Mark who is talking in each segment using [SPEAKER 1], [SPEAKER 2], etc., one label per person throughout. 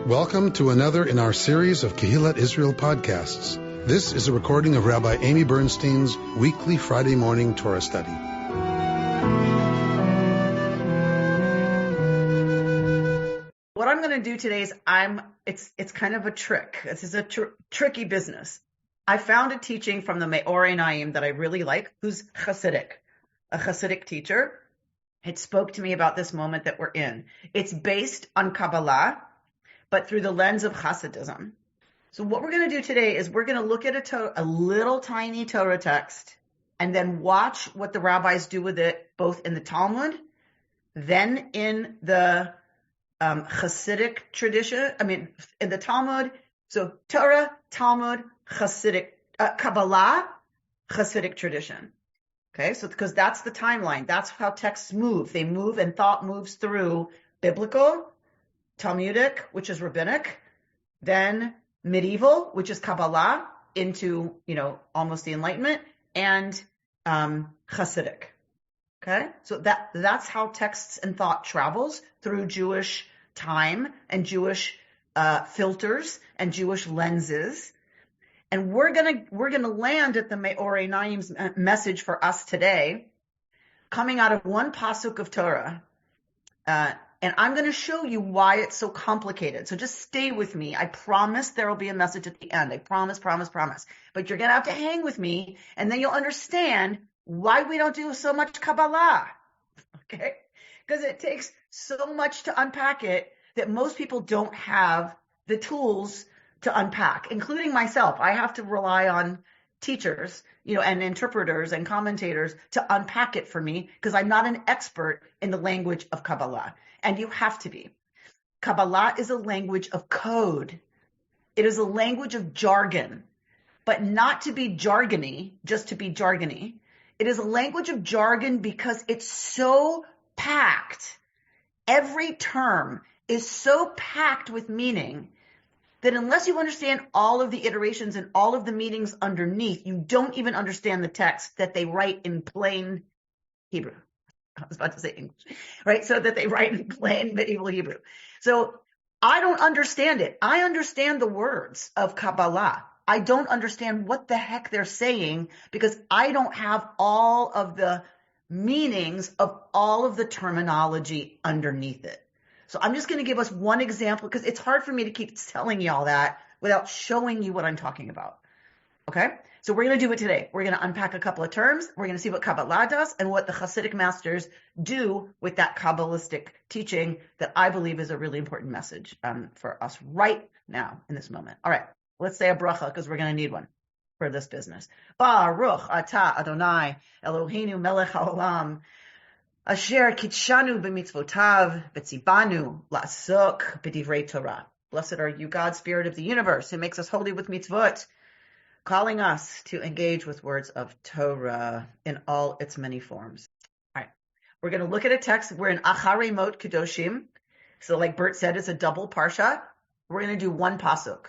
[SPEAKER 1] Welcome to another in our series of Kehillat Israel podcasts. This is a recording of Rabbi Amy Bernstein's weekly Friday morning Torah study.
[SPEAKER 2] What I'm going to do today is it's kind of a trick. This is a tricky business. I found a teaching from the Achare Mot that I really like, who's Hasidic, a Hasidic teacher. It spoke to me about this moment that we're in. It's based on Kabbalah, but through the lens of Hasidism. So what we're going to do today is we're going to look at a little tiny Torah text and then watch what the rabbis do with it, both in the Talmud, then in the Hasidic tradition. In the Talmud. So Torah, Talmud, Hasidic, Kabbalah, Hasidic tradition. Okay, so because that's the timeline. That's how texts move. They move and thought moves through biblical, Talmudic, which is rabbinic, then medieval, which is Kabbalah, into, almost the Enlightenment, and Hasidic. Okay, so that's how texts and thought travels through Jewish time and Jewish filters and Jewish lenses. And we're gonna land at the Achare Mot's message for us today, coming out of one pasuk of Torah. And I'm going to show you why it's so complicated. So just stay with me. I promise there will be a message at the end. I promise. But you're going to have to hang with me, and then you'll understand why we don't do so much Kabbalah. Okay? Because it takes so much to unpack it that most people don't have the tools to unpack, including myself. I have to rely on teachers, and interpreters and commentators to unpack it for me, because I'm not an expert in the language of Kabbalah. And you have to be. Kabbalah is a language of code. It is a language of jargon, but not to be jargony, just to be jargony. It is a language of jargon because it's so packed. Every term is so packed with meaning that unless you understand all of the iterations and all of the meanings underneath, you don't even understand the text that they write in plain Hebrew. I was about to say English, right? So that they write in plain medieval Hebrew. So I don't understand it. I understand the words of Kabbalah. I don't understand what the heck they're saying because I don't have all of the meanings of all of the terminology underneath it. So I'm just going to give us one example because it's hard for me to keep telling you all that without showing you what I'm talking about. Okay? So we're going to do it today. We're going to unpack a couple of terms. We're going to see what Kabbalah does and what the Hasidic masters do with that Kabbalistic teaching that I believe is a really important message for us right now in this moment. All right, let's say a bracha because we're going to need one for this business. Baruch atah Adonai Eloheinu melech haolam asher kitshanu b'mitzvotav v'tzibanu la'asok b'divrei Torah. Blessed are you, God, Spirit of the universe, who makes us holy with mitzvot, calling us to engage with words of Torah in all its many forms. All right, we're going to look at a text. We're in Achare Mot Kedoshim. So like Bert said, it's a double parsha. We're going to do one pasuk.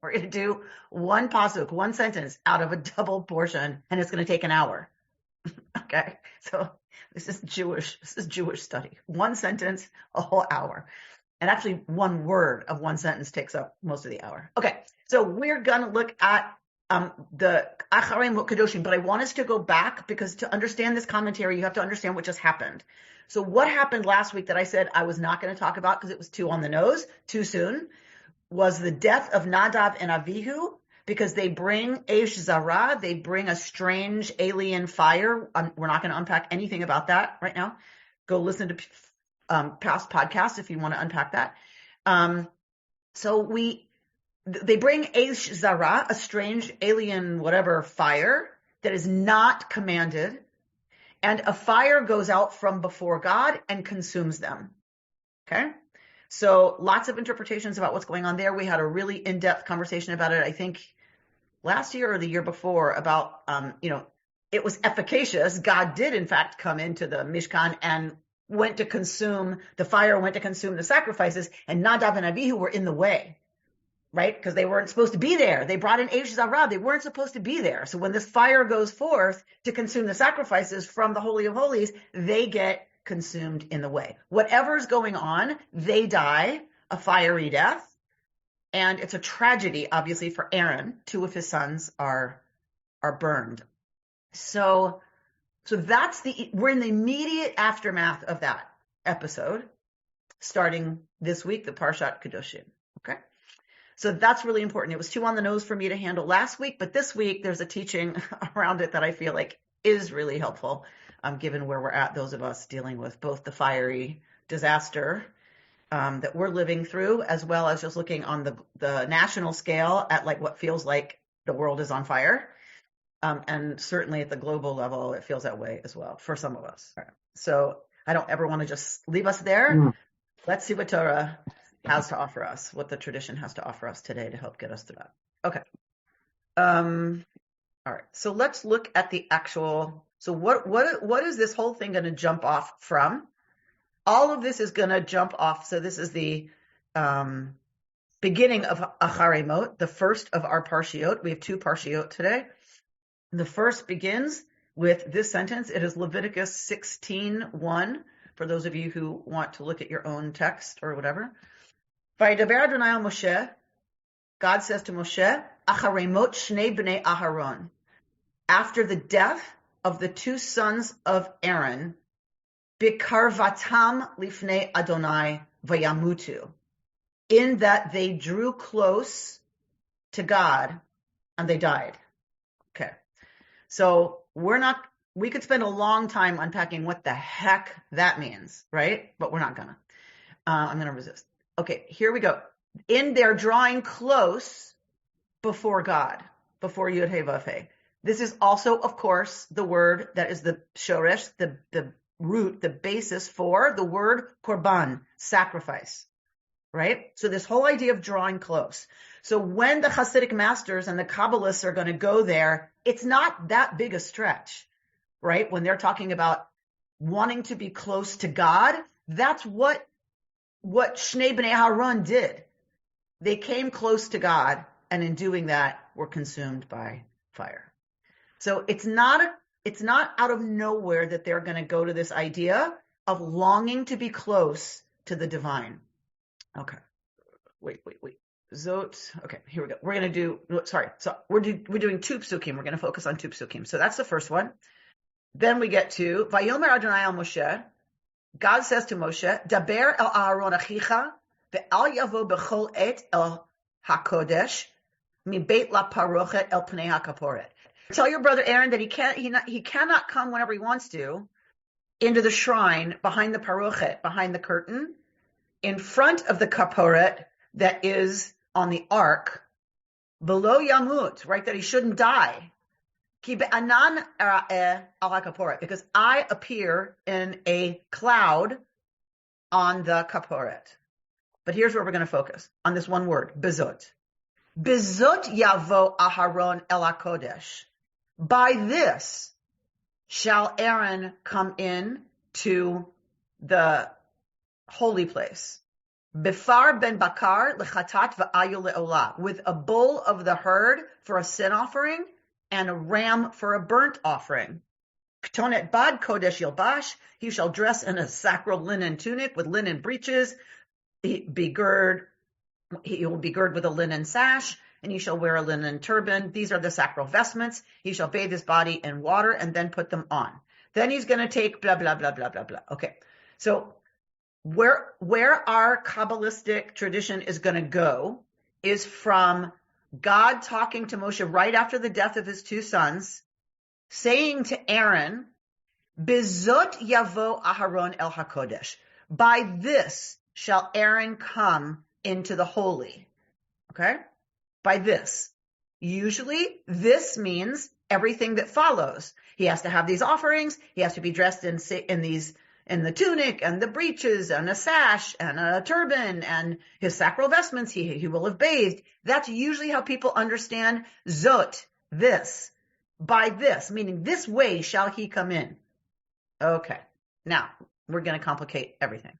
[SPEAKER 2] We're going to do one pasuk, one sentence out of a double portion, and it's going to take an hour. Okay, so this is Jewish study. One sentence, a whole hour. And actually one word of one sentence takes up most of the hour. Okay, so we're going to look at the Achare Mot Kedoshim, but I want us to go back because to understand this commentary, you have to understand what just happened. So what happened last week that I said I was not going to talk about because it was too on the nose, too soon, was the death of Nadav and Avihu, because they bring Eish Zara, they bring a strange alien fire. We're not going to unpack anything about that right now. Go listen to past podcasts if you want to unpack that. They bring Eish Zara, a strange alien whatever fire that is not commanded, and a fire goes out from before God and consumes them. Okay? So lots of interpretations about what's going on there. We had a really in-depth conversation about it, I think, last year or the year before about, it was efficacious. God did, in fact, come into the Mishkan and the fire went to consume the sacrifices, and Nadav and Avihu were in the way. Right? Because they weren't supposed to be there. They brought in Eish Zara. They weren't supposed to be there. So when this fire goes forth to consume the sacrifices from the Holy of Holies, they get consumed in the way. Whatever's going on, they die a fiery death, And it's a tragedy, obviously, for Aaron. 2 of his sons are burned. So we're in the immediate aftermath of that episode, starting this week, the Parshat Kedoshim. Okay. So that's really important. It was too on the nose for me to handle last week, but this week there's a teaching around it that I feel like is really helpful, given where we're at, those of us dealing with both the fiery disaster that we're living through, as well as just looking on the national scale at like what feels like the world is on fire. And certainly at the global level, it feels that way as well for some of us. So I don't ever want to just leave us there. Let's see what Torah has to offer us, what the tradition has to offer us today to help get us through that. Okay. All right. So let's look at the actual. So what is this whole thing going to jump off from? All of this is going to jump off. So this is the beginning of Achare Mot, the first of our parshiot. We have 2 parshiot today. The first begins with this sentence. It is Leviticus 16:1. For those of you who want to look at your own text or whatever. Vayidaber Adonai al Moshe. God says to Moshe, Achare Mot shnei bnei Aharon. After the death of the 2 sons of Aaron, bikarvatam lifnei Adonai vayamutu. In that they drew close to God and they died. Okay. So we could spend a long time unpacking what the heck that means, right? But we're not gonna. I'm gonna resist. Okay, here we go. In their drawing close before God, before Yud He Vav He. This is also, of course, the word that is the shoresh, the root, the basis for the word korban, sacrifice, right? So this whole idea of drawing close. So when the Hasidic masters and the Kabbalists are going to go there, it's not that big a stretch, right? When they're talking about wanting to be close to God, that's what Shnei Bnei Aharon did. They came close to God, and in doing that, were consumed by fire. So it's not out of nowhere that they're going to go to this idea of longing to be close to the divine. Okay. Wait. Zot. Okay, here we go. We're going to do, sorry. So we're doing 2 psukim. We're going to focus on 2 psukim. So that's the first one. Then we get to Vayomer Adonai al Moshe. God says to Moshe, Daber el Aharon achicha ve'al yavo b'chol et el hakodesh mibeit la parochet el pnei hakaporet. Tell your brother Aaron that he cannot come whenever he wants to into the shrine behind the parochet, behind the curtain, in front of the kaporet that is on the ark, below Yamut, right? That he shouldn't die. Ki be'anan ara'eh al hakaporet, because I appear in a cloud on the kaporet. But here's where we're going to focus on this one word, bezot. Bezot yavo Aharon el hakodesh. By this shall Aaron come in to the holy place. Bifar ben bakar lechatat va'ayu le'olah, with a bull of the herd for a sin offering and a ram for a burnt offering. Ketonet bad kodesh yilbash, he shall dress in a sacral linen tunic with linen breeches. He will be girded with a linen sash, and he shall wear a linen turban. These are the sacral vestments. He shall bathe his body in water and then put them on. Then he's going to take blah, blah, blah, blah, blah, blah. Okay. So where our Kabbalistic tradition is going to go is from God talking to Moshe right after the death of his 2 sons, saying to Aaron, Bizot yavo Aharon el hakodesh. By this shall Aaron come into the holy. Okay? By this. Usually this means everything that follows. He has to have these offerings. He has to be dressed in the tunic and the breeches and a sash and a turban and his sacral vestments. He will have bathed. That's usually how people understand zot, this. By this, meaning this way shall he come in. Okay. Now, we're going to complicate everything.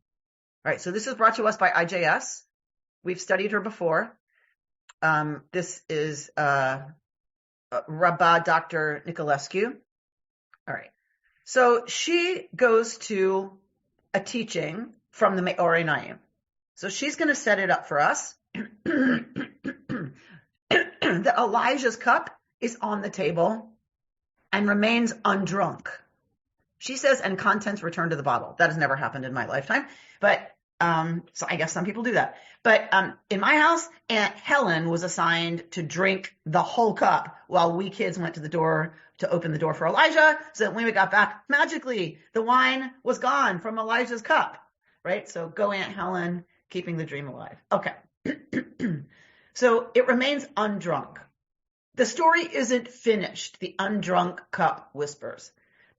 [SPEAKER 2] All right. So this is brought to us by IJS. We've studied her before. This is Rabbah Dr. Nicolescu. All right. So she goes to a teaching from the Me'orei Naim. So she's going to set it up for us. that Elijah's cup is on the table and remains undrunk. She says, and contents return to the bottle. That has never happened in my lifetime, but so I guess some people do that. But in my house, Aunt Helen was assigned to drink the whole cup while we kids went to the door to open the door for Elijah. So that when we got back, magically, the wine was gone from Elijah's cup, right? So go Aunt Helen, keeping the dream alive. Okay. So it remains undrunk. The story isn't finished, the undrunk cup whispers.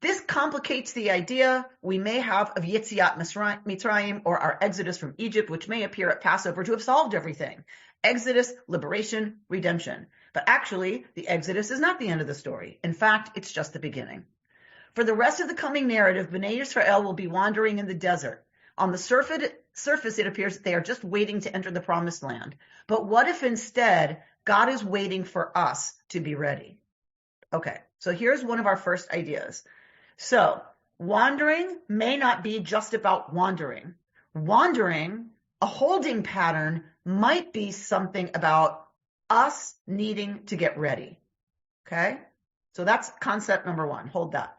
[SPEAKER 2] This complicates the idea we may have of Yetziat Mitzrayim, or our exodus from Egypt, which may appear at Passover to have solved everything. Exodus, liberation, redemption. But actually, the exodus is not the end of the story. In fact, it's just the beginning. For the rest of the coming narrative, Bnei Yisrael will be wandering in the desert. On the surface, it appears that they are just waiting to enter the promised land. But what if instead, God is waiting for us to be ready? Okay, so here's one of our first ideas. So, wandering may not be just about wandering. Wandering, a holding pattern, might be something about us needing to get ready. Okay? So that's concept number one. Hold that.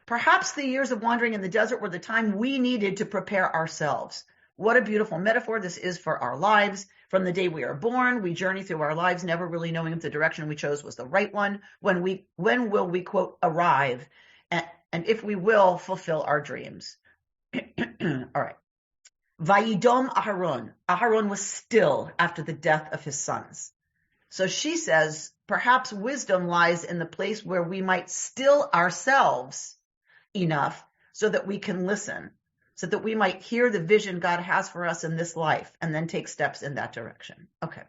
[SPEAKER 2] Perhaps the years of wandering in the desert were the time we needed to prepare ourselves. What a beautiful metaphor this is for our lives. From the day we are born, we journey through our lives, never really knowing if the direction we chose was the right one. When will we, quote, arrive? And if we will, fulfill our dreams. All right. Vayidom Aharon. Aharon was still after the death of his sons. So she says, perhaps wisdom lies in the place where we might still ourselves enough so that we can listen, so that we might hear the vision God has for us in this life and then take steps in that direction. Okay.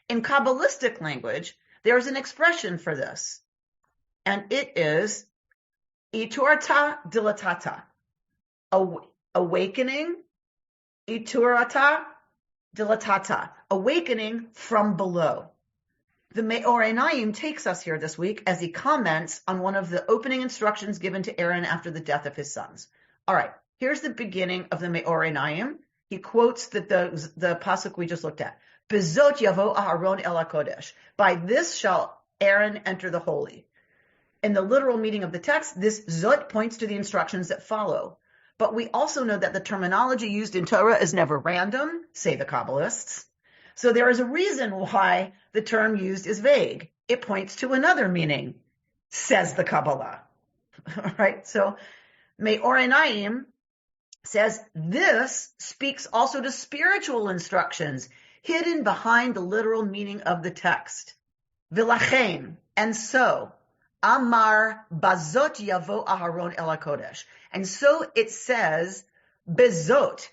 [SPEAKER 2] In Kabbalistic language, there's an expression for this, and it is Iturata dilatata, awakening, Iturata dilatata, awakening from below. The Me'or Einayim takes us here this week as he comments on one of the opening instructions given to Aaron after the death of his sons. All right, here's the beginning of the Me'or Einayim. He quotes the pasuk we just looked at. Bezot yavo Aharon el HaKodesh. By this shall Aaron enter the holy. In the literal meaning of the text, this zot points to the instructions that follow. But we also know that the terminology used in Torah is never random, say the Kabbalists. So there is a reason why the term used is vague. It points to another meaning, says the Kabbalah. All right, so Me'or Einayim says this speaks also to spiritual instructions hidden behind the literal meaning of the text. Vilachen, and so, Amar bazot yavo Aharon el HaKodesh. And so it says, bezot,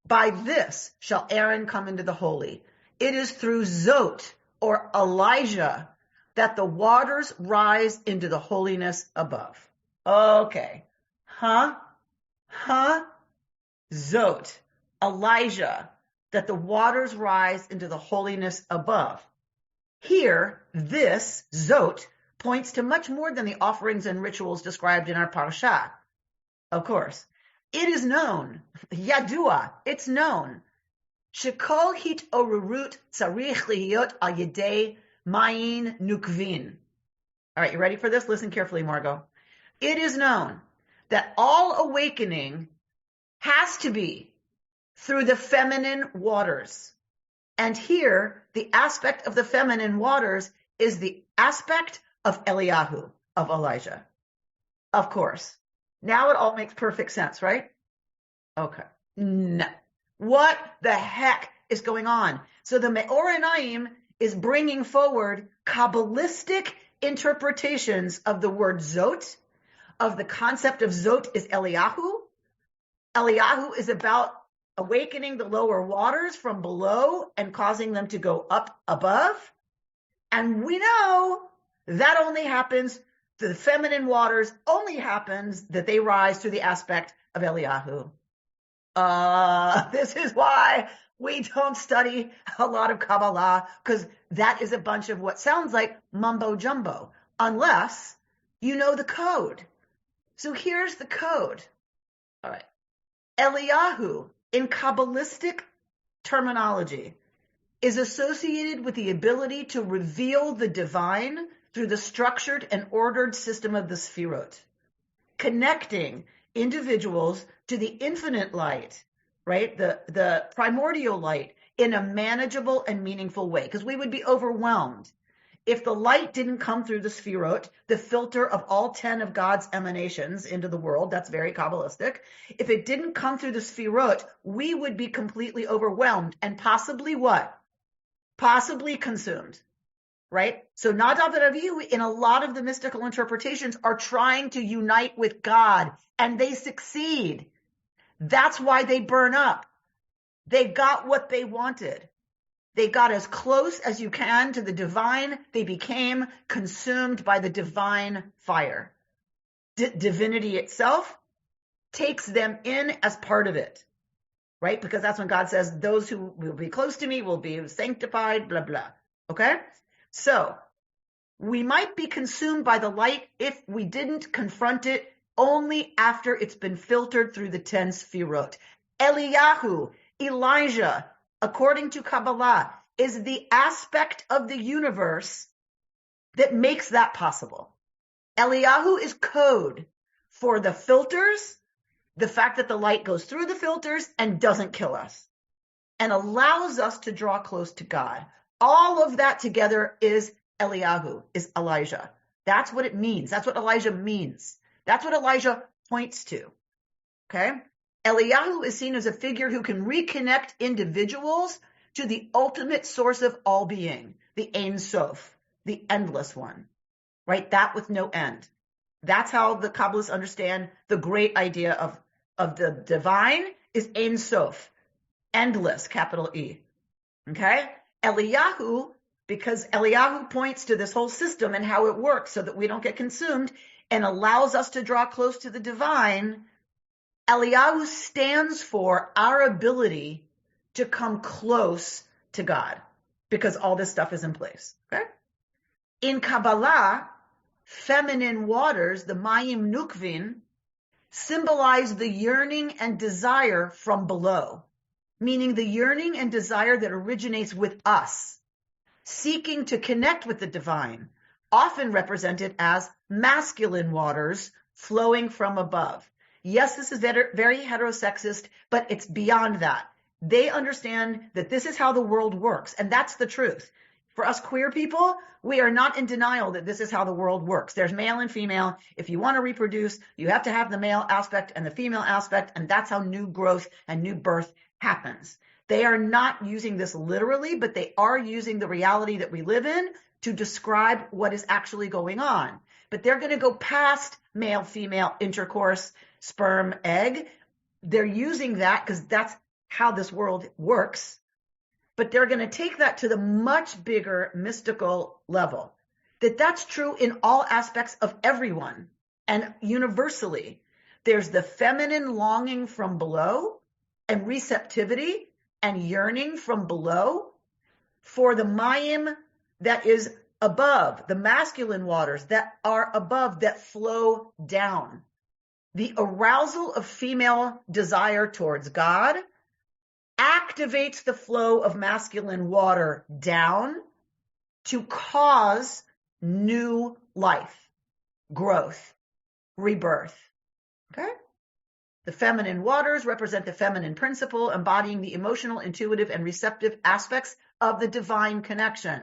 [SPEAKER 2] by this shall Aaron come into the holy. It is through Zot, or Elijah, that the waters rise into the holiness above. Okay. Zot, Elijah, that the waters rise into the holiness above. Here, this, Zot, points to much more than the offerings and rituals described in our parasha. Of course, it is known, Yadua, it's known, Shekol hit orurut tzarich lihiyot al yedei mayin nukvin. All right, you ready for this? Listen carefully, Margot. It is known that all awakening has to be through the feminine waters. And here, the aspect of the feminine waters is the aspect of Eliyahu, of Elijah. Of course. Now it all makes perfect sense, right? Okay. No. What the heck is going on? So the Me'or Einayim is bringing forward Kabbalistic interpretations of the word Zot, of the concept of Zot is Eliyahu. Eliyahu is about awakening the lower waters from below and causing them to go up above. And we know that only happens, the feminine waters only happens that they rise through the aspect of Eliyahu. This is why we don't study a lot of Kabbalah, because that is a bunch of what sounds like mumbo jumbo, unless you know the code. So here's the code. All right. Eliyahu, in Kabbalistic terminology, is associated with the ability to reveal the divine through the structured and ordered system of the Sefirot, connecting individuals to the infinite light, right? The primordial light in a manageable and meaningful way, because we would be overwhelmed if the light didn't come through the Sefirot, the filter of all 10 of God's emanations into the world. That's very Kabbalistic. If it didn't come through the Sefirot, we would be completely overwhelmed and possibly what? Possibly consumed, right? So Nadav and Avihu, in a lot of the mystical interpretations, are trying to unite with God, and they succeed. That's why they burn up. They got what they wanted. They got as close as you can to the divine. They became consumed by the divine fire. Divinity itself takes them in as part of it, right? Because that's when God says, those who will be close to me will be sanctified, blah, blah. Okay? So we might be consumed by the light if we didn't confront it only after it's been filtered through the 10 Sefirot. Eliyahu, Elijah, according to Kabbalah, is the aspect of the universe that makes that possible. Eliyahu is code for the filters, the fact that the light goes through the filters and doesn't kill us, and allows us to draw close to God. All of that together is Eliyahu, is Elijah. That's what it means. That's what Elijah means. That's what Elijah points to. Okay? Eliyahu is seen as a figure who can reconnect individuals to the ultimate source of all being, the Ein Sof, the endless one, right? That with no end. That's how the Kabbalists understand the great idea of the divine is Ein Sof, endless, capital E. Okay? Eliyahu, because Eliyahu points to this whole system and how it works so that we don't get consumed and allows us to draw close to the divine. Eliyahu stands for our ability to come close to God because all this stuff is in place. Okay? In Kabbalah, feminine waters, the Mayim Nukvin, symbolize the yearning and desire from below, meaning the yearning and desire that originates with us, seeking to connect with the divine, often represented as masculine waters flowing from above. Yes, this is very heterosexist, but it's beyond that. They understand that this is how the world works, and that's the truth. For us queer people, we are not in denial that this is how the world works. There's male and female. If you want to reproduce, you have to have the male aspect and the female aspect, and that's how new growth and new birth happens. They are not using this literally, but they are using the reality that we live in to describe what is actually going on. But they're going to go past male-female intercourse, sperm, egg. They're using that because that's how this world works. But they're going to take that to the much bigger mystical level. That's true in all aspects of everyone and universally. There's the feminine longing from below and receptivity and yearning from below for the mayim that is above, the masculine waters that are above, that flow down. The arousal of female desire towards God activates the flow of masculine water down to cause new life, growth, rebirth. Okay? The feminine waters represent the feminine principle, embodying the emotional, intuitive, and receptive aspects of the divine connection.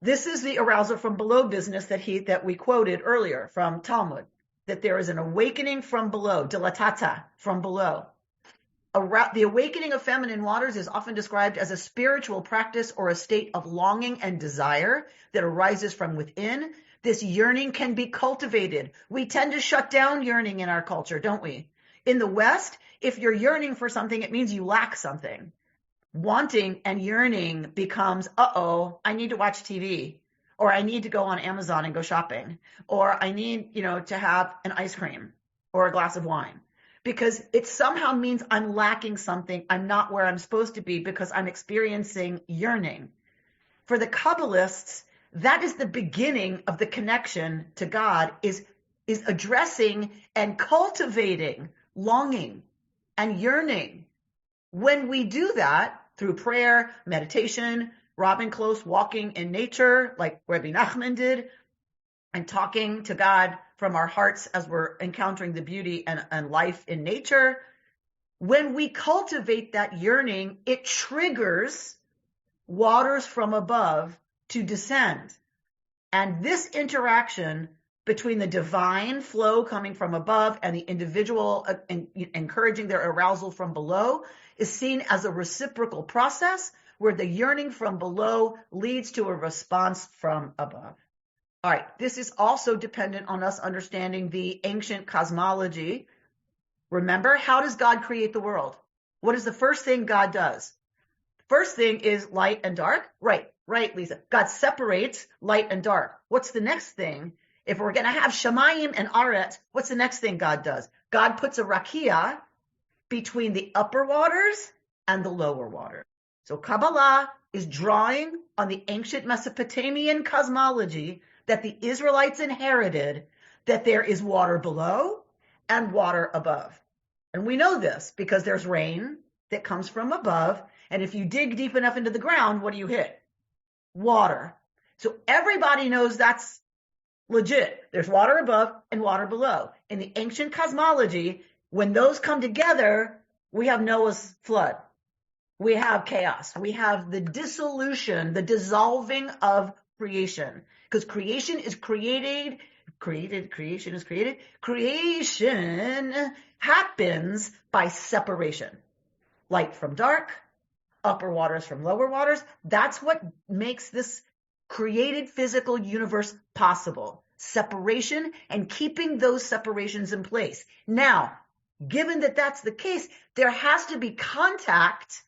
[SPEAKER 2] This is the arousal from below business that we quoted earlier from Talmud, that there is an awakening from below, dilatata, from below. The awakening of feminine waters is often described as a spiritual practice or a state of longing and desire that arises from within. This yearning can be cultivated. We tend to shut down yearning in our culture, don't we? In the West, if you're yearning for something, it means you lack something. Wanting and yearning becomes, I need to watch TV, or I need to go on Amazon and go shopping, or I need, to have an ice cream or a glass of wine, because it somehow means I'm lacking something. I'm not where I'm supposed to be because I'm experiencing yearning. For the Kabbalists, that is the beginning of the connection to God, is addressing and cultivating longing and yearning. When we do that through prayer, meditation, Robin Close walking in nature like Rabbi Nachman did, and talking to God from our hearts as we're encountering the beauty and life in nature. When we cultivate that yearning, it triggers waters from above to descend. And this interaction between the divine flow coming from above and the individual encouraging their arousal from below is seen as a reciprocal process where the yearning from below leads to a response from above. All right, this is also dependent on us understanding the ancient cosmology. Remember, how does God create the world? What is the first thing God does? First thing is light and dark. Right, Lisa. God separates light and dark. What's the next thing? If we're going to have Shamayim and Aretz, what's the next thing God does? God puts a rakia between the upper waters and the lower waters. So Kabbalah is drawing on the ancient Mesopotamian cosmology that the Israelites inherited, that there is water below and water above. And we know this because there's rain that comes from above. And if you dig deep enough into the ground, what do you hit? Water. So everybody knows that's legit. There's water above and water below. In the ancient cosmology, when those come together, we have Noah's flood. We have chaos. We have the dissolution, the dissolving of creation. Because creation is created. Creation happens by separation. Light from dark, upper waters from lower waters. That's what makes this created physical universe possible. Separation and keeping those separations in place. Now, given that that's the case, there has to be contact.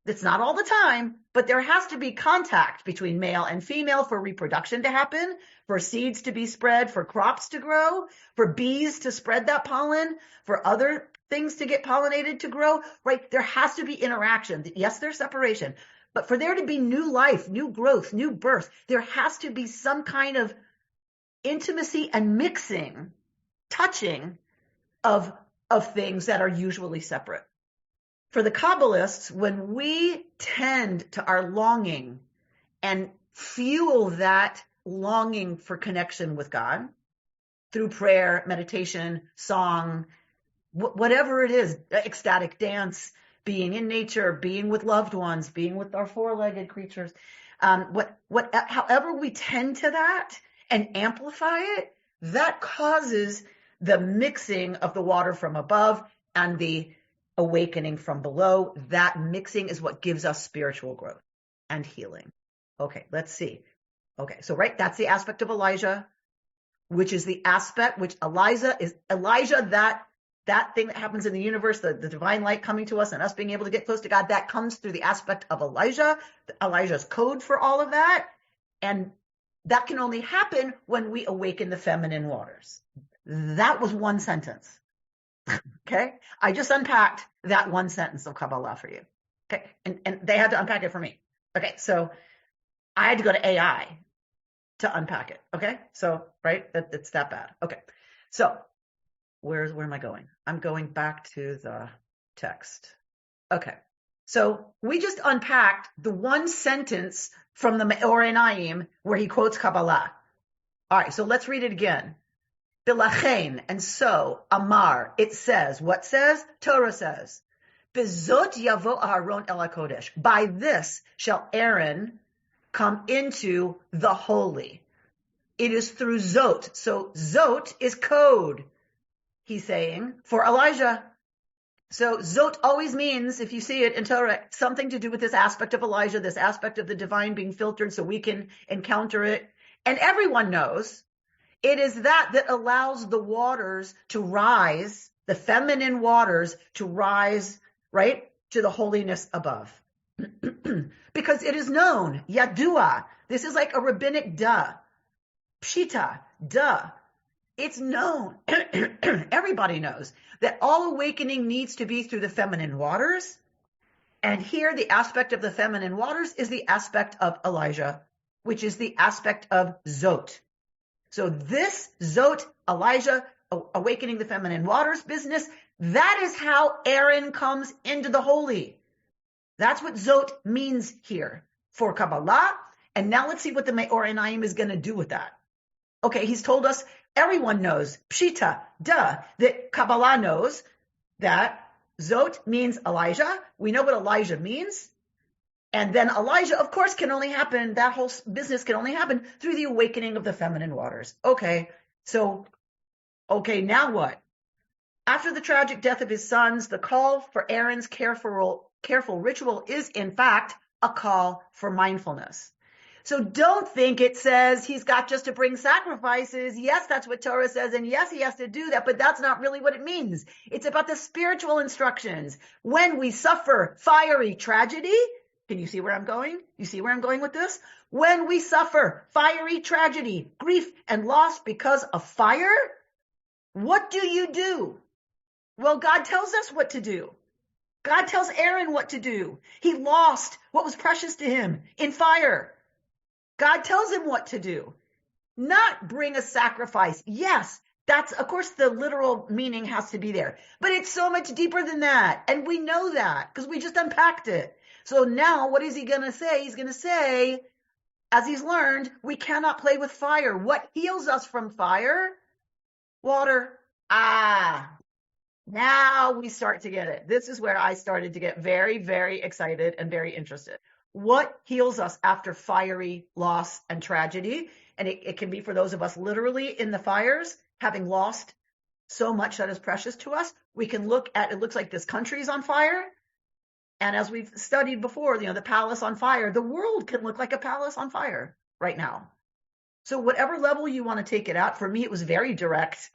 [SPEAKER 2] That's not all the time, but there has to be contact between male and female for reproduction to happen, for seeds to be spread, for crops to grow, for bees to spread that pollen, for other things to get pollinated to grow, right? There has to be interaction. Yes, there's separation, but for there to be new life, new growth, new birth, there has to be some kind of intimacy and mixing, touching of things that are usually separate. For the Kabbalists, when we tend to our longing and fuel that longing for connection with God through prayer, meditation, song, whatever it is, ecstatic dance, being in nature, being with loved ones, being with our four-legged creatures, however we tend to that and amplify it, that causes the mixing of the water from above and the awakening from below. That mixing is what gives us spiritual growth and healing. Okay, let's see. Okay, so that's the aspect of Elijah, which is the aspect which Elijah, that thing that happens in the universe, the divine light coming to us and us being able to get close to God, that comes through the aspect of Elijah's code for all of that. And that can only happen when we awaken the feminine waters. That was one sentence. Okay. I just unpacked that one sentence of Kabbalah for you. Okay. And they had to unpack it for me. Okay. So I had to go to AI to unpack it. Okay. So, right. It's that bad. Okay. So where am I going? I'm going back to the text. Okay. So we just unpacked the one sentence from the Me'orei Naim where he quotes Kabbalah. All right. So let's read it again. Bilachain, and so, Amar, it says, what says? Torah says, Bezot yavo Aharon el HaKodesh. By this shall Aaron come into the holy. It is through Zot. So Zot is code, he's saying, for Elijah. So Zot always means, if you see it in Torah, something to do with this aspect of Elijah, this aspect of the divine being filtered so we can encounter it. And everyone knows it is that allows the waters to rise, the feminine waters to rise, right, to the holiness above. Because it is known, Yadua, this is like a rabbinic duh, pshita, duh. It's known, everybody knows, that all awakening needs to be through the feminine waters. And here the aspect of the feminine waters is the aspect of Elijah, which is the aspect of Zot. So this Zot, Elijah, awakening the feminine waters business, that is how Aaron comes into the holy. That's what Zot means here for Kabbalah. And now let's see what the Me'or Einayim is going to do with that. Okay, he's told us, everyone knows, Pshita, that Kabbalah knows that Zot means Elijah. We know what Elijah means. And then Elijah, of course, can only happen, that whole business can only happen through the awakening of the feminine waters. Okay, now what? After the tragic death of his sons, the call for Aaron's careful ritual is, in fact, a call for mindfulness. So don't think it says he's got just to bring sacrifices. Yes, that's what Torah says, and yes, he has to do that, but that's not really what it means. It's about the spiritual instructions. When we suffer fiery tragedy, can you see where I'm going? You see where I'm going with this? When we suffer fiery tragedy, grief, and loss because of fire, what do? Well, God tells us what to do. God tells Aaron what to do. He lost what was precious to him in fire. God tells him what to do. Not bring a sacrifice. Yes, that's, of course, the literal meaning has to be there. But it's so much deeper than that. And we know that because we just unpacked it. So now what is he going to say? He's going to say, as he's learned, we cannot play with fire. What heals us from fire? Water. Now we start to get it. This is where I started to get very, very excited and very interested. What heals us after fiery loss and tragedy? And it can be for those of us literally in the fires, having lost so much that is precious to us. We can look at, it looks like this country is on fire. And as we've studied before, the palace on fire, the world can look like a palace on fire right now. So whatever level you want to take it at, for me, it was very direct.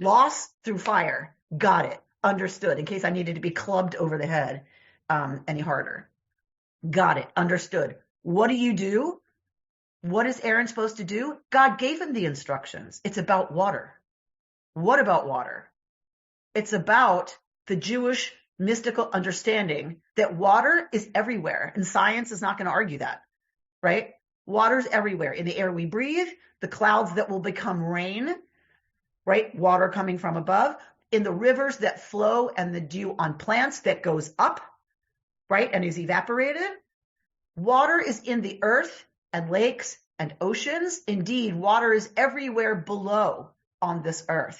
[SPEAKER 2] Loss through fire. Got it. Understood. In case I needed to be clubbed over the head any harder. Got it. Understood. What do? What is Aaron supposed to do? God gave him the instructions. It's about water. What about water? It's about the Jewish mystical understanding that water is everywhere, and science is not going to argue that, right? Water's everywhere. In the air we breathe, the clouds that will become rain, right? Water coming from above. In the rivers that flow and the dew on plants that goes up, right, and is evaporated. Water is in the earth and lakes and oceans. Indeed, water is everywhere below on this earth.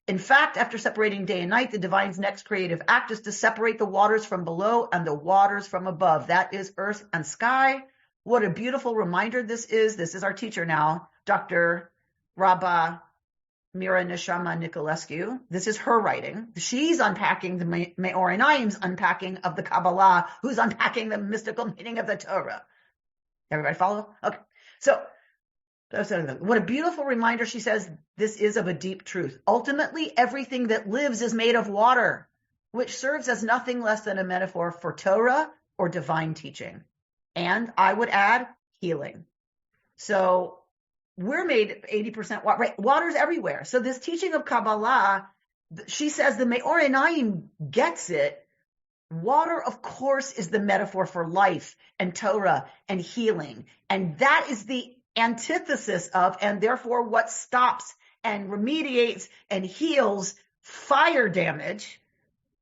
[SPEAKER 2] In fact, after separating day and night, the divine's next creative act is to separate the waters from below and the waters from above. That is earth and sky. What a beautiful reminder this is. This is our teacher now, Dr. Rabbi Mira Neshama Nicolescu. This is her writing. She's unpacking the Me'or Einayim's unpacking of the Kabbalah, who's unpacking the mystical meaning of the Torah. Everybody follow? Okay. So, what a beautiful reminder. She says, this is of a deep truth. Ultimately, everything that lives is made of water, which serves as nothing less than a metaphor for Torah or divine teaching. And I would add healing. So we're made 80% water, right? Water's everywhere. So this teaching of Kabbalah, she says the Me'or Einayim gets it. Water, of course, is the metaphor for life and Torah and healing. And that is the antithesis of, and therefore what stops and remediates and heals fire damage,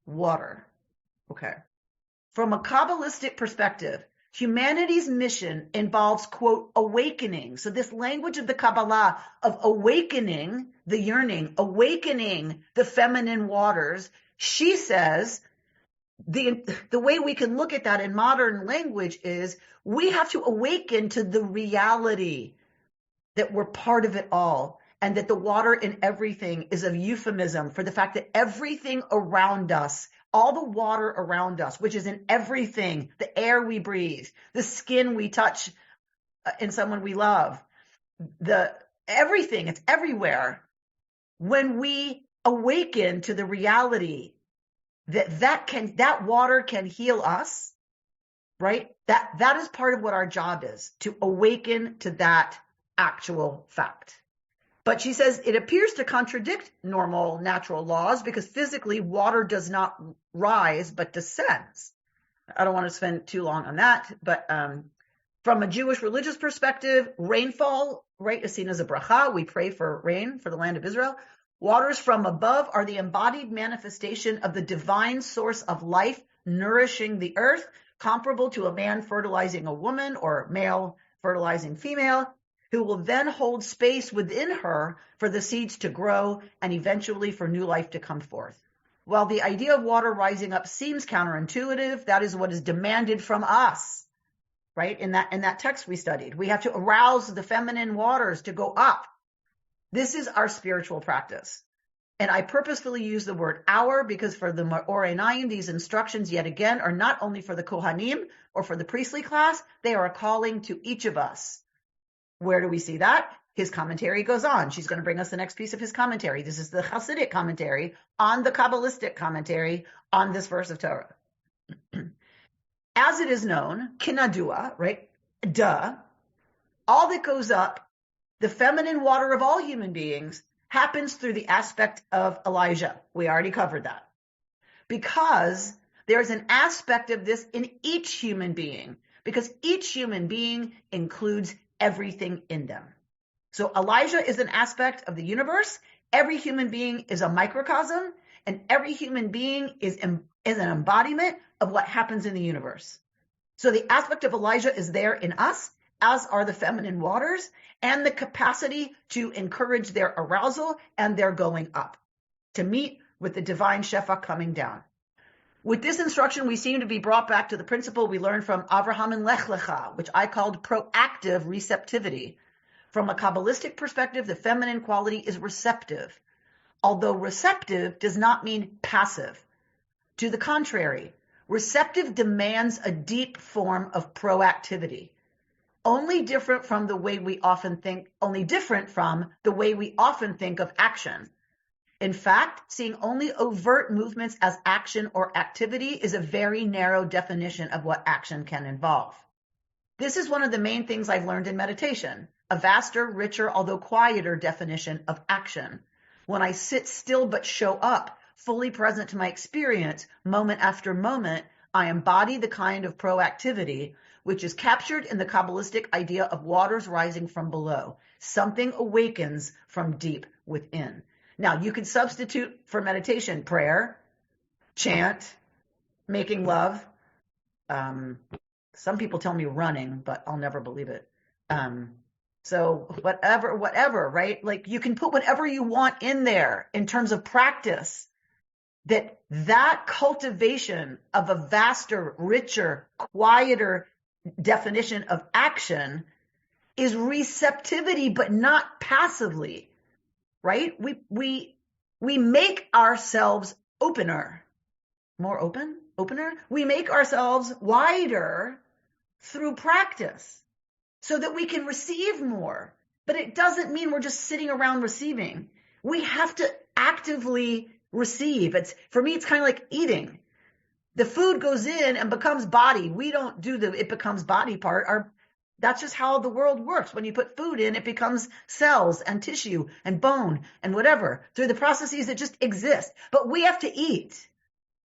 [SPEAKER 2] water. Okay. From a Kabbalistic perspective, humanity's mission involves, quote, awakening. So this language of the Kabbalah of awakening the yearning, awakening the feminine waters, she says, the way we can look at that in modern language is we have to awaken to the reality that we're part of it all, and that the water in everything is a euphemism for the fact that everything around us, all the water around us, which is in everything, the air we breathe, the skin we touch in someone we love, everything, it's everywhere. When we awaken to the reality that water can heal us, right? That is part of what our job is, to awaken to that actual fact. But she says it appears to contradict normal natural laws because physically water does not rise but descends. I don't want to spend too long on that, but from a Jewish religious perspective, rainfall, right, is seen as a bracha. We pray for rain for the land of Israel. Waters from above are the embodied manifestation of the divine source of life nourishing the earth, comparable to a man fertilizing a woman or male fertilizing female, who will then hold space within her for the seeds to grow and eventually for new life to come forth. While the idea of water rising up seems counterintuitive, that is what is demanded from us, right? In that text we studied, we have to arouse the feminine waters to go up. This is our spiritual practice. And I purposefully use the word our because for the Me'orei Einayim, these instructions yet again are not only for the Kohanim or for the priestly class, they are a calling to each of us. Where do we see that? His commentary goes on. She's going to bring us the next piece of his commentary. This is the Hasidic commentary on the Kabbalistic commentary on this verse of Torah. As it is known, kinadua, right? All that goes up, the feminine water of all human beings, happens through the aspect of Elijah. We already covered that. Because there's an aspect of this in each human being, because each human being includes everything in them. So Elijah is an aspect of the universe. Every human being is a microcosm, and every human being is an embodiment of what happens in the universe. So the aspect of Elijah is there in us, as are the feminine waters, and the capacity to encourage their arousal and their going up, to meet with the divine Shefa coming down. With this instruction, we seem to be brought back to the principle we learned from Avraham and Lech Lecha, which I called proactive receptivity. From a Kabbalistic perspective, the feminine quality is receptive, although receptive does not mean passive. To the contrary, receptive demands a deep form of proactivity, only different from the way we often think of action. In fact, seeing only overt movements as action or activity is a very narrow definition of what action can involve. This is one of the main things I've learned in meditation, a vaster, richer, although quieter definition of action. When I sit still but show up, fully present to my experience, moment after moment, I embody the kind of proactivity which is captured in the Kabbalistic idea of waters rising from below. Something awakens from deep within. Now, you could substitute for meditation prayer, chant, making love. Some people tell me running, but I'll never believe it. So whatever, right? Like you can put whatever you want in there in terms of practice. That cultivation of a vaster, richer, quieter definition of action is receptivity, but not passively. Right? We make ourselves opener. We make ourselves wider through practice so that we can receive more. But it doesn't mean we're just sitting around receiving. We have to actively receive. For me, it's kind of like eating. The food goes in and becomes body. We don't do it becomes body part. That's just how the world works. When you put food in, it becomes cells and tissue and bone and whatever through the processes that just exist. But we have to eat,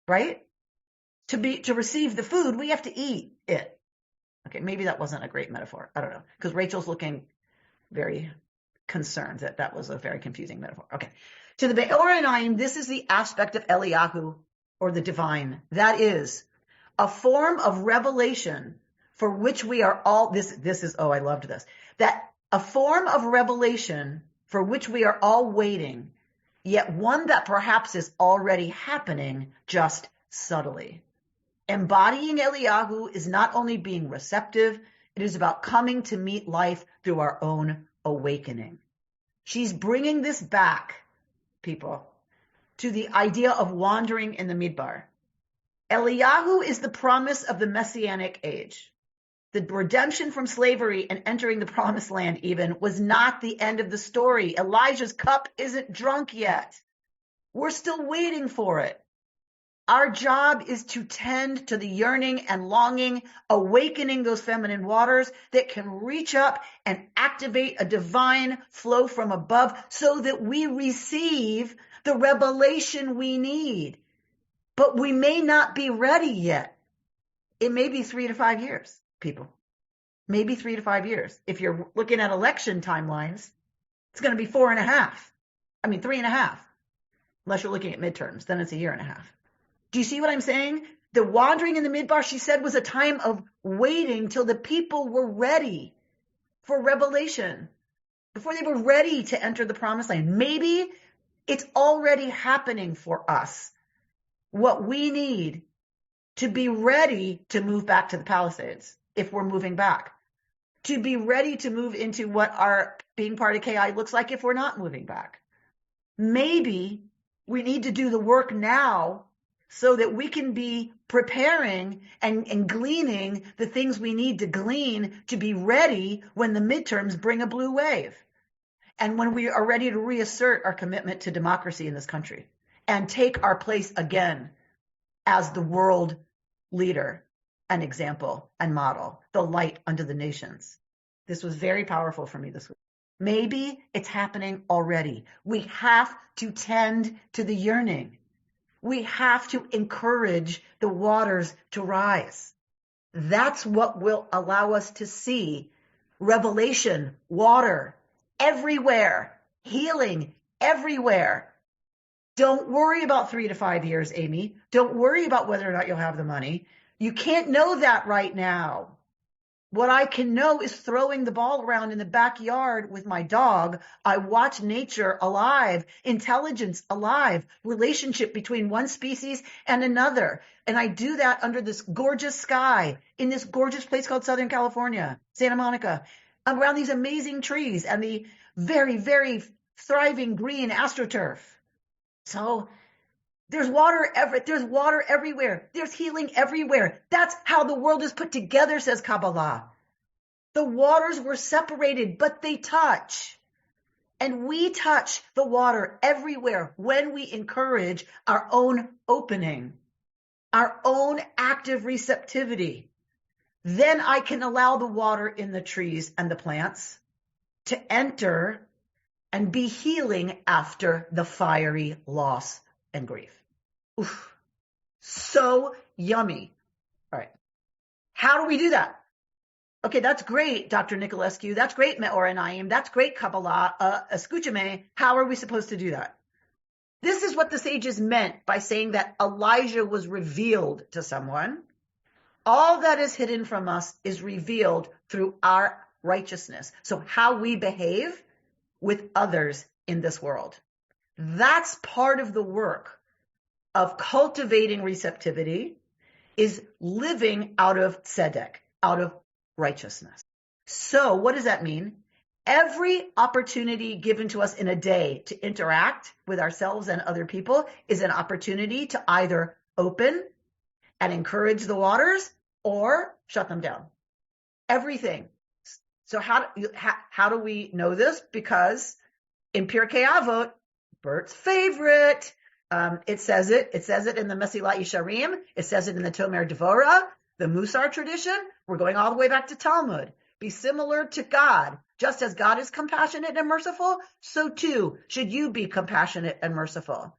[SPEAKER 2] right? To receive the food, we have to eat it. Okay, maybe that wasn't a great metaphor. I don't know, because Rachel's looking very concerned that was a very confusing metaphor. Okay, to the Me'orei Einayim, this is the aspect of Eliyahu, or the divine. That is a form of revelation for which we are all, I loved this, that a form of revelation for which we are all waiting, yet one that perhaps is already happening just subtly. Embodying Eliyahu is not only being receptive, it is about coming to meet life through our own awakening. She's bringing this back, people, to the idea of wandering in the Midbar. Eliyahu is the promise of the Messianic age. The redemption from slavery and entering the promised land even was not the end of the story. Elijah's cup isn't drunk yet. We're still waiting for it. Our job is to tend to the yearning and longing, awakening those feminine waters that can reach up and activate a divine flow from above so that we receive the revelation we need. But we may not be ready yet. It may be 3 to 5 years, people. Maybe 3 to 5 years. If you're looking at election timelines, it's going to be 4.5. 3.5. Unless you're looking at midterms, then it's 1.5 years. Do you see what I'm saying? The wandering in the Midbar, she said, was a time of waiting till the people were ready for revelation, before they were ready to enter the promised land. Maybe it's already happening for us. What we need to be ready to move back to the Palisades, if we're moving back, to be ready to move into what our being part of KI looks like if we're not moving back. Maybe we need to do the work now so that we can be preparing and gleaning the things we need to glean to be ready when the midterms bring a blue wave. And when we are ready to reassert our commitment to democracy in this country and take our place again as the world leader, an example and model, the light unto the nations. This was very powerful for me this week. Maybe it's happening already. We have to tend to the yearning. We have to encourage the waters to rise. That's what will allow us to see revelation, water, everywhere, healing everywhere. Don't worry about 3 to 5 years, Amy. Don't worry about whether or not you'll have the money. You can't know that right now. What I can know is throwing the ball around in the backyard with my dog. I watch nature alive, intelligence alive, relationship between one species and another. And I do that under this gorgeous sky in this gorgeous place called Southern California, Santa Monica, around these amazing trees and the very, very thriving green astroturf. So there's water everywhere. There's healing everywhere. That's how the world is put together, says Kabbalah. The waters were separated, but they touch. And we touch the water everywhere when we encourage our own opening, our own active receptivity. Then I can allow the water in the trees and the plants to enter and be healing after the fiery loss and grief. Oof. So yummy. All right. How do we do that? Okay, that's great, Dr. Nicolescu. That's great, Me'or Einayim. That's great, Kabbalah. Escúchame. How are we supposed to do that? This is what the sages meant by saying that Elijah was revealed to someone. All that is hidden from us is revealed through our righteousness. So how we behave with others in this world. That's part of the work of cultivating receptivity, is living out of tzedek, out of righteousness. So what does that mean? Every opportunity given to us in a day to interact with ourselves and other people is an opportunity to either open and encourage the waters or shut them down. Everything. So how do we know this? Because in Pirkei Avot, Bert's favorite, it says it in the Mesilat Yesharim, it says it in the Tomer Devorah, the Musar tradition. We're going all the way back to Talmud. Be similar to God. Just as God is compassionate and merciful, so too should you be compassionate and merciful.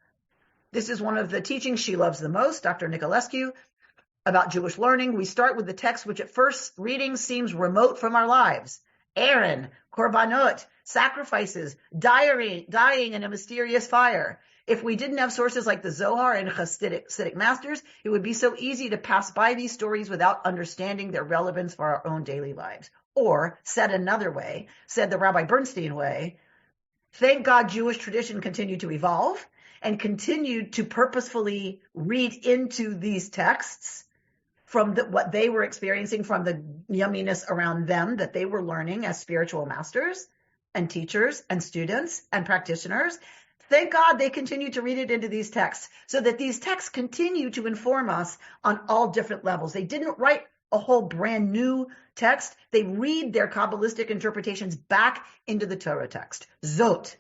[SPEAKER 2] This is one of the teachings she loves the most, Dr. Nicolescu, about Jewish learning. We start with the text which at first reading seems remote from our lives. Aaron, korbanot, sacrifices, dying in a mysterious fire. If we didn't have sources like the Zohar and Hasidic masters, it would be so easy to pass by these stories without understanding their relevance for our own daily lives. Or, said another way, said the Rabbi Bernstein way, thank God Jewish tradition continued to evolve and continued to purposefully read into these texts from what they were experiencing, from the yumminess around them that they were learning as spiritual masters and teachers and students and practitioners. Thank God they continue to read it into these texts so that these texts continue to inform us on all different levels. They didn't write a whole brand new text. They read their Kabbalistic interpretations back into the Torah text. Zot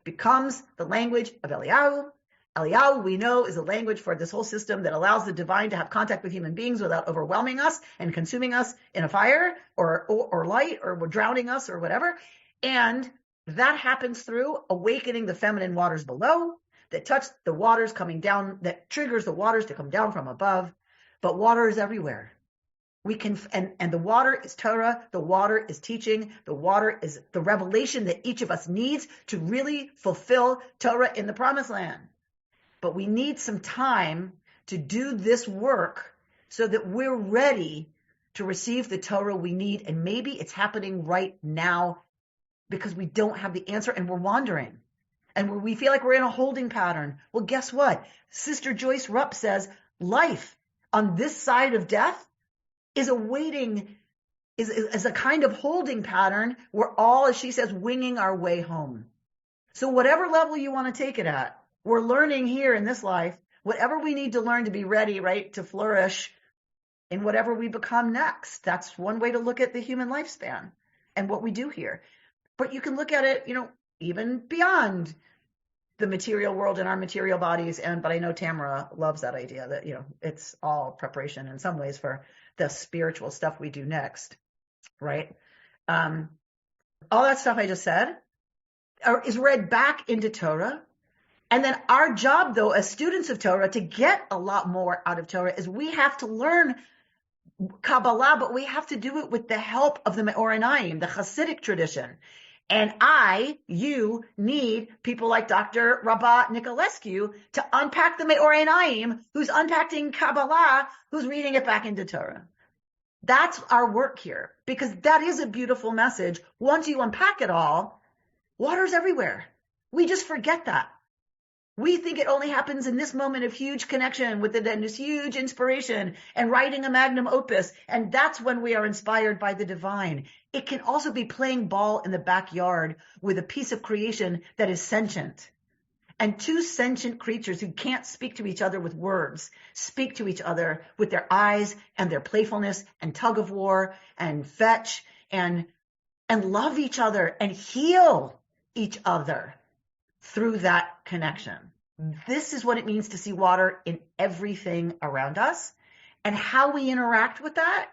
[SPEAKER 2] becomes the language of Eliyahu. Eliyahu, we know, is a language for this whole system that allows the divine to have contact with human beings without overwhelming us and consuming us in a fire or light or drowning us or whatever. And that happens through awakening the feminine waters below that touch the waters coming down, that triggers the waters to come down from above. But water is everywhere. We can, and the water is Torah, the water is teaching, the water is the revelation that each of us needs to really fulfill Torah in the promised land. But we need some time to do this work so that we're ready to receive the Torah we need. And maybe it's happening right now because we don't have the answer and we're wandering. And we feel like we're in a holding pattern. Well, guess what? Sister Joyce Rupp says life on this side of death is a kind of holding pattern. We're all, as she says, winging our way home. So whatever level you want to take it at, we're learning here in this life, whatever we need to learn to be ready, right, to flourish in whatever we become next. That's one way to look at the human lifespan and what we do here. But you can look at it, even beyond the material world and our material bodies. But I know Tamara loves that idea that, it's all preparation in some ways for the spiritual stuff we do next, right? All that stuff I just said is read back into Torah. And then our job, though, as students of Torah, to get a lot more out of Torah is we have to learn Kabbalah, but we have to do it with the help of the Me'oranayim, the Hasidic tradition. And you need people like Dr. Rabbi Nicolescu to unpack the Me'oranayim, who's unpacking Kabbalah, who's reading it back into Torah. That's our work here, because that is a beautiful message. Once you unpack it all, water's everywhere. We just forget that. We think it only happens in this moment of huge connection with it and this huge inspiration and writing a magnum opus. And that's when we are inspired by the divine. It can also be playing ball in the backyard with a piece of creation that is sentient. And two sentient creatures who can't speak to each other with words, speak to each other with their eyes and their playfulness and tug of war and fetch and love each other and heal each other through that connection. This is what it means to see water in everything around us. And how we interact with that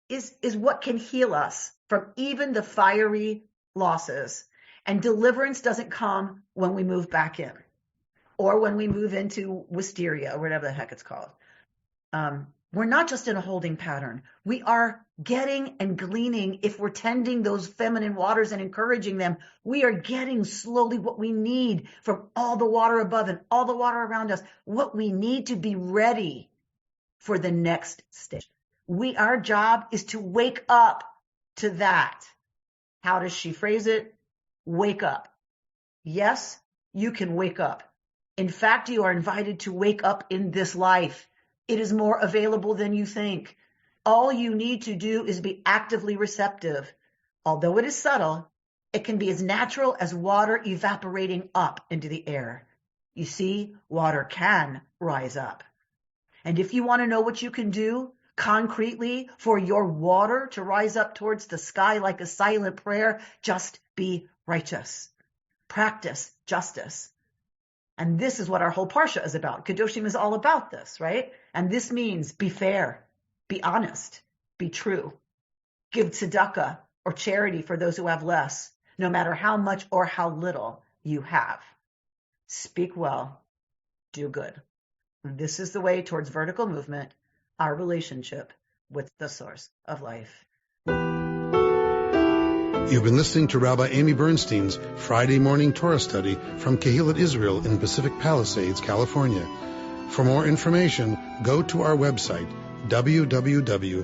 [SPEAKER 2] is what can heal us from even the fiery losses. And deliverance doesn't come when we move back in or when we move into wisteria or whatever the heck it's called. We're not just in a holding pattern. We are getting and gleaning. If we're tending those feminine waters and encouraging them, we are getting slowly what we need from all the water above and all the water around us, what we need to be ready for the next stage. Our job is to wake up to that. How does she phrase it? Wake up. Yes, you can wake up. In fact, you are invited to wake up in this life. It is more available than you think. All you need to do is be actively receptive. Although it is subtle, it can be as natural as water evaporating up into the air. You see, water can rise up. And if you want to know what you can do concretely for your water to rise up towards the sky like a silent prayer, just be righteous. Practice justice. And this is what our whole Parsha is about. Kedoshim is all about this, right? And this means be fair, be honest, be true. Give tzedakah or charity for those who have less, no matter how much or how little you have. Speak well, do good. This is the way towards vertical movement, our relationship with the source of life.
[SPEAKER 1] You've been listening to Rabbi Amy Bernstein's Friday morning Torah study from Kehillat Israel in Pacific Palisades, California. For more information, go to our website, www.ourki.org.